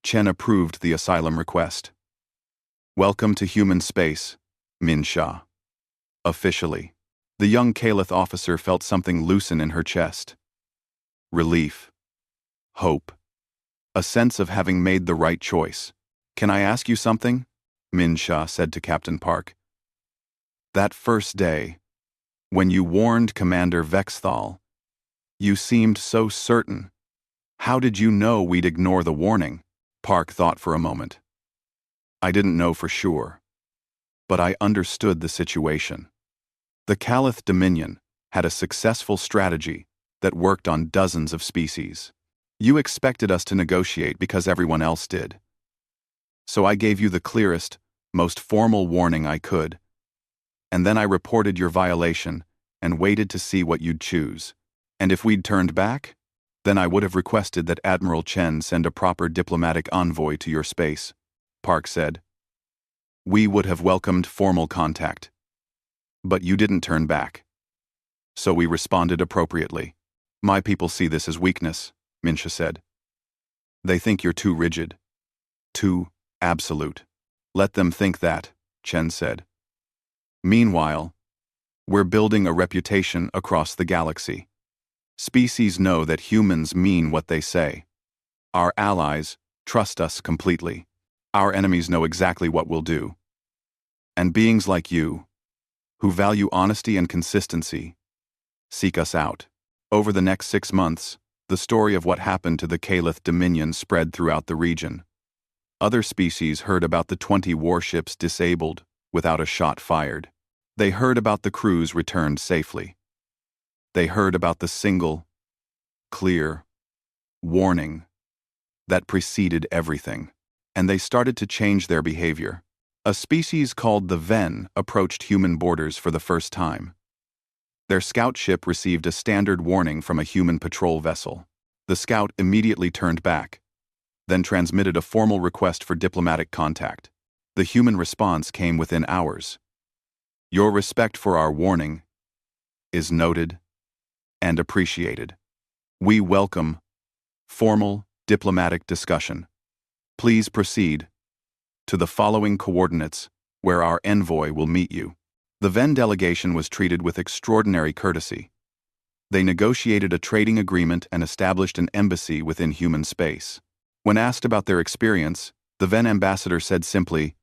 Chen approved the asylum request. Welcome to human space, Minsha. Officially. The young Kalith officer felt something loosen in her chest. relief, hope, a sense of having made the right choice. "Can I ask you something?" Min Shah said to Captain Park. "That first day, when you warned Commander Vexthal, you seemed so certain. How did you know we'd ignore the warning?" Park thought for a moment. "I didn't know for sure, but I understood the situation. The Caliph Dominion had a successful strategy that worked on dozens of species. You expected us to negotiate because everyone else did. So I gave you the clearest, most formal warning I could, and then I reported your violation and waited to see what you'd choose. And if we'd turned back, then I would have requested that Admiral Chen send a proper diplomatic envoy to your space," Park said. "We would have welcomed formal contact. But you didn't turn back. So we responded appropriately. My people see this as weakness," Minsha said. "They think you're too rigid. Too absolute. Let them think that," Chen said. "Meanwhile, we're building a reputation across the galaxy. Species know that humans mean what they say. Our allies trust us completely. Our enemies know exactly what we'll do. And beings like you, who value honesty and consistency, seek us out." Over the next 6 months, the story of what happened to the Caliph Dominion spread throughout the region. Other species heard about the 20 warships disabled without a shot fired. They heard about the crews returned safely. They heard about the single, clear warning that preceded everything. And they started to change their behavior. A species called the Ven approached human borders for the first time. Their scout ship received a standard warning from a human patrol vessel. The scout immediately turned back, then transmitted a formal request for diplomatic contact. The human response came within hours. "Your respect for our warning is noted and appreciated. We welcome formal diplomatic discussion. Please proceed to the following coordinates where our envoy will meet you." The Ven delegation was treated with extraordinary courtesy. They negotiated a trading agreement and established an embassy within human space. When asked about their experience, the Ven ambassador said simply,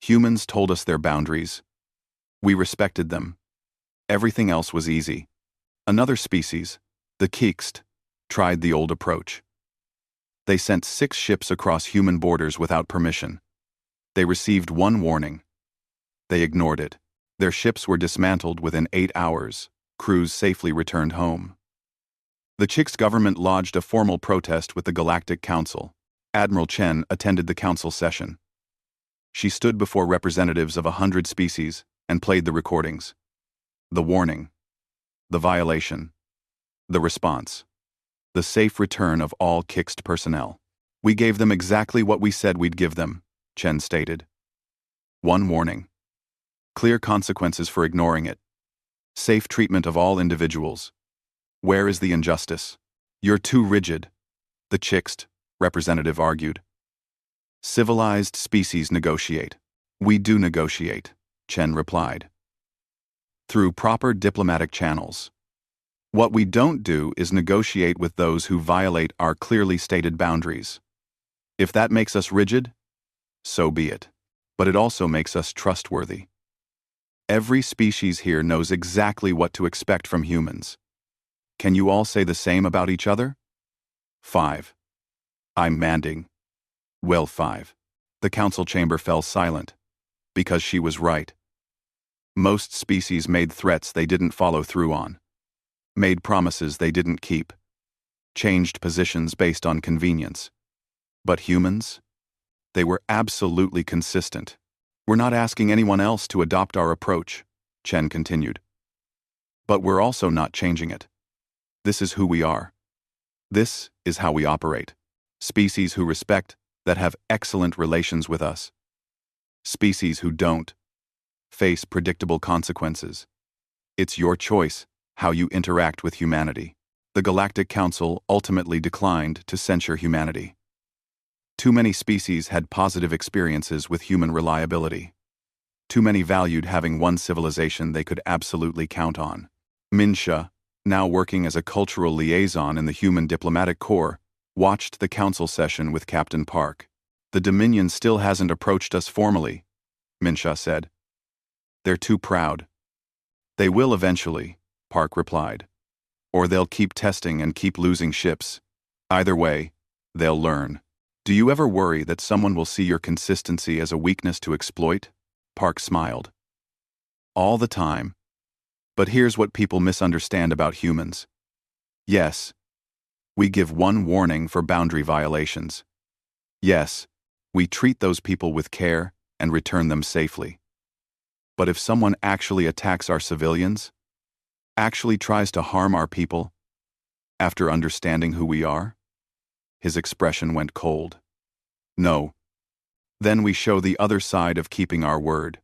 "Humans told us their boundaries. We respected them. Everything else was easy." Another species, the Kikst, tried the old approach. They sent 6 ships across human borders without permission. They received 1 warning. They ignored it. Their ships were dismantled within 8 hours. Crews safely returned home. The Chicks government lodged a formal protest with the Galactic Council. Admiral Chen attended the council session. She stood before representatives of 100 species and played the recordings. The warning, the violation, the response, the safe return of all Kikst personnel. "We gave them exactly what we said we'd give them," Chen stated. 1 warning. Clear consequences for ignoring it. Safe treatment of all individuals. Where is the injustice? "You're too rigid," the Chikst representative argued. "Civilized species negotiate." "We do negotiate," Chen replied. "Through proper diplomatic channels. What we don't do is negotiate with those who violate our clearly stated boundaries. If that makes us rigid, so be it. But it also makes us trustworthy. Every species here knows exactly what to expect from humans. Can you all say the same about each other?" 5. "I'm Manding." "Well, 5. The council chamber fell silent, because she was right. Most species made threats they didn't follow through on, made promises they didn't keep, changed positions based on convenience. But humans? They were absolutely consistent. We're not asking anyone else to adopt our approach," Chen continued. "But we're also not changing it. This is who we are. This is how we operate. Species who respect, that have excellent relations with us. Species who don't face predictable consequences. It's your choice how you interact with humanity." The Galactic Council ultimately declined to censure humanity. Too many species had positive experiences with human reliability. Too many valued having one civilization they could absolutely count on. Minsha, now working as a cultural liaison in the Human Diplomatic Corps, watched the council session with Captain Park. "The Dominion still hasn't approached us formally," Minsha said. "They're too proud." "They will eventually," Park replied. "Or they'll keep testing and keep losing ships. Either way, they'll learn." "Do you ever worry that someone will see your consistency as a weakness to exploit?" Park smiled. "All the time. But here's what people misunderstand about humans. Yes, we give one warning for boundary violations. Yes, we treat those people with care and return them safely. But if someone actually attacks our civilians, actually tries to harm our people, after understanding who we are," his expression went cold. "No. Then we show the other side of keeping our word.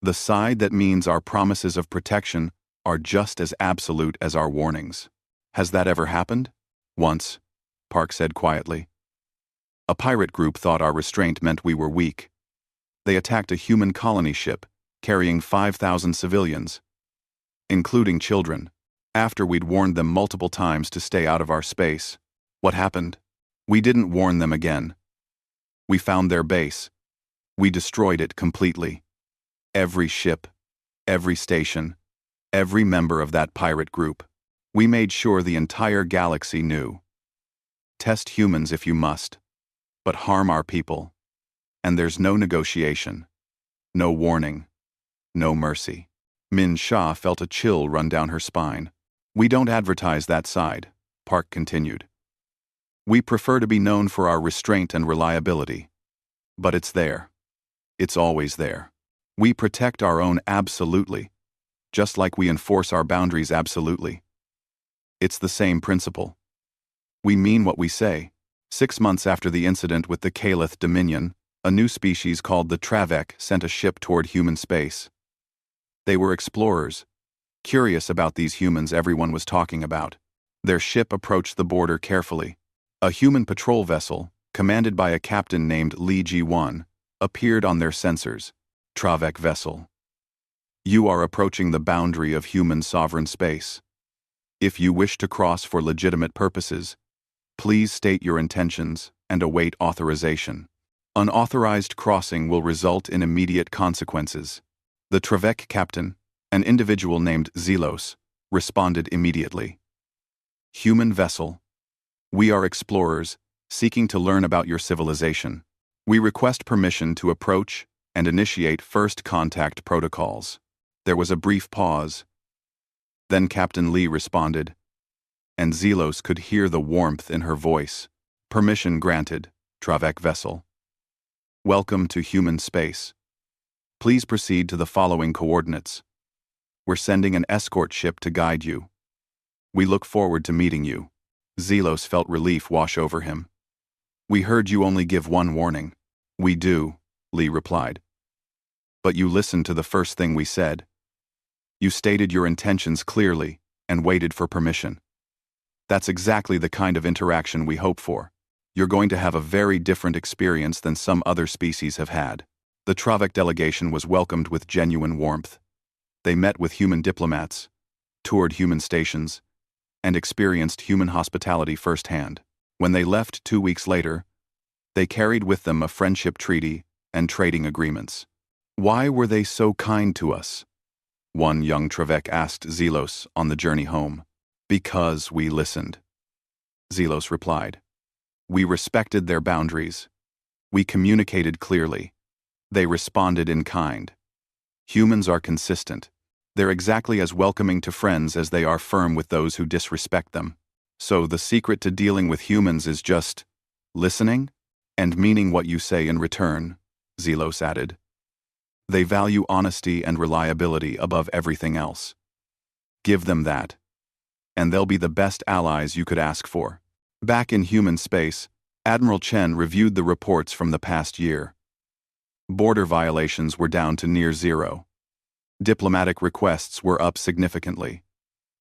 The side that means our promises of protection are just as absolute as our warnings." "Has that ever happened?" "Once," Park said quietly. "A pirate group thought our restraint meant we were weak. They attacked a human colony ship carrying 5,000 civilians, including children, after we'd warned them multiple times to stay out of our space. What happened? We didn't warn them again. We found their base. We destroyed it completely. Every ship, every station, every member of that pirate group. We made sure the entire galaxy knew. Test humans if you must, but harm our people. And there's no negotiation, no warning, no mercy." Min Shah felt a chill run down her spine. "We don't advertise that side," Park continued. "We prefer to be known for our restraint and reliability. But it's there. It's always there. We protect our own absolutely, just like we enforce our boundaries absolutely. It's the same principle. We mean what we say." 6 months after the incident with the Calith Dominion, a new species called the Travek sent a ship toward human space. They were explorers, curious about these humans everyone was talking about. Their ship approached the border carefully. A human patrol vessel, commanded by a captain named Li Ji-1, appeared on their sensors. "Travek vessel. You are approaching the boundary of human sovereign space. If you wish to cross for legitimate purposes, please state your intentions and await authorization. Unauthorized crossing will result in immediate consequences." The Travek captain, an individual named Zelos, responded immediately. "Human vessel. We are explorers, seeking to learn about your civilization. We request permission to approach and initiate first contact protocols." There was a brief pause. Then Captain Lee responded, and Zelos could hear the warmth in her voice. "Permission granted, Travek vessel. Welcome to human space. Please proceed to the following coordinates. We're sending an escort ship to guide you. We look forward to meeting you." Zelos felt relief wash over him. "We heard you only give one warning." "We do," Lee replied. "But you listened to the first thing we said. You stated your intentions clearly and waited for permission. That's exactly the kind of interaction we hope for. You're going to have a very different experience than some other species have had." The Travek delegation was welcomed with genuine warmth. They met with human diplomats, toured human stations, and experienced human hospitality firsthand. When they left 2 weeks later, they carried with them a friendship treaty and trading agreements. "Why were they so kind to us?" one young Travek asked Zelos on the journey home. "Because we listened," Zelos replied. "We respected their boundaries. We communicated clearly. They responded in kind. Humans are consistent. They're exactly as welcoming to friends as they are firm with those who disrespect them. So the secret to dealing with humans is just listening and meaning what you say in return," Zelos added. "They value honesty and reliability above everything else. Give them that, and they'll be the best allies you could ask for." Back in human space, Admiral Chen reviewed the reports from the past year. Border violations were down to near zero. Diplomatic requests were up significantly.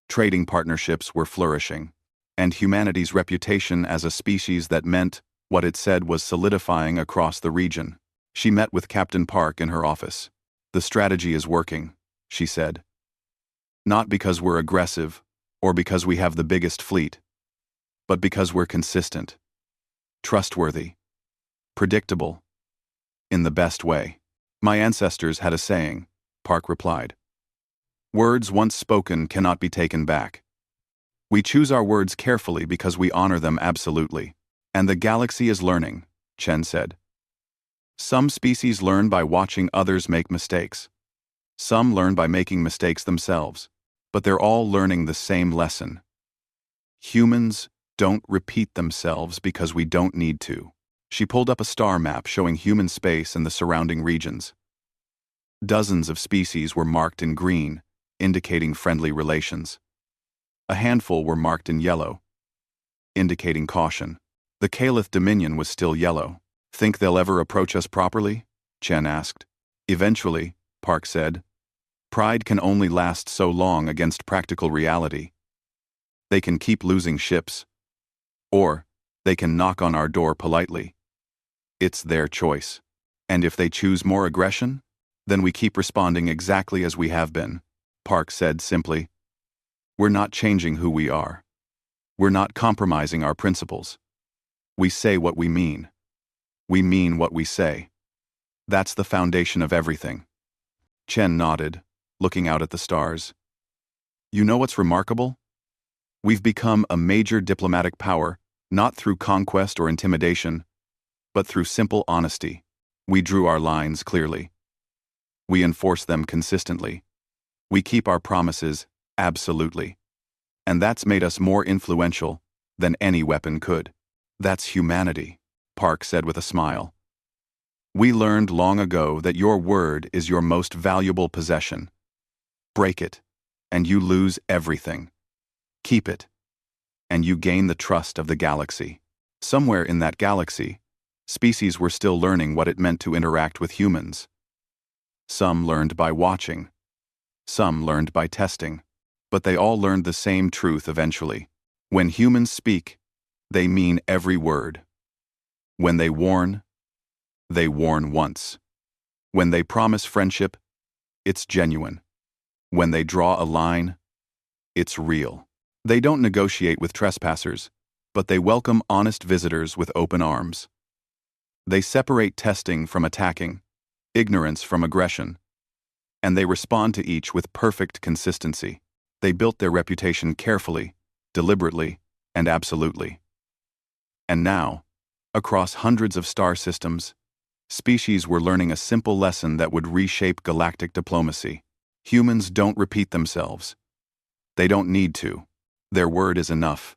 Trading partnerships were flourishing. And humanity's reputation as a species that meant what it said was solidifying across the region. She met with Captain Park in her office. "The strategy is working," she said. "Not because we're aggressive or because we have the biggest fleet, but because we're consistent, trustworthy, predictable, in the best way. My ancestors had a saying, Park replied. Words once spoken cannot be taken back. We choose our words carefully because we honor them absolutely. And the galaxy is learning, Chen said. Some species learn by watching others make mistakes. Some learn by making mistakes themselves. But they're all learning the same lesson. Humans don't repeat themselves because we don't need to. She pulled up a star map showing human space and the surrounding regions. Dozens of species were marked in green, indicating friendly relations. A handful were marked in yellow, indicating caution. The Caliph Dominion was still yellow. Think they'll ever approach us properly? Chen asked. Eventually, Park said. Pride can only last so long against practical reality. They can keep losing ships. Or, they can knock on our door politely. It's their choice. And if they choose more aggression, then we keep responding exactly as we have been, Park said simply. We're not changing who we are. We're not compromising our principles. We say what we mean. We mean what we say. That's the foundation of everything. Chen nodded, looking out at the stars. You know what's remarkable? We've become a major diplomatic power, not through conquest or intimidation, but through simple honesty. We drew our lines clearly. We enforce them consistently. We keep our promises absolutely. And that's made us more influential than any weapon could. That's humanity, Park said with a smile. We learned long ago that your word is your most valuable possession. Break it, and you lose everything. Keep it, and you gain the trust of the galaxy. Somewhere in that galaxy, species were still learning what it meant to interact with humans. Some learned by watching. Some learned by testing. But they all learned the same truth eventually. When humans speak, they mean every word. When they warn once. When they promise friendship, it's genuine. When they draw a line, it's real. They don't negotiate with trespassers, but they welcome honest visitors with open arms. They separate testing from attacking, ignorance from aggression, and they respond to each with perfect consistency. They built their reputation carefully, deliberately, and absolutely. And now, across hundreds of star systems, species were learning a simple lesson that would reshape galactic diplomacy. Humans don't repeat themselves. They don't need to. Their word is enough.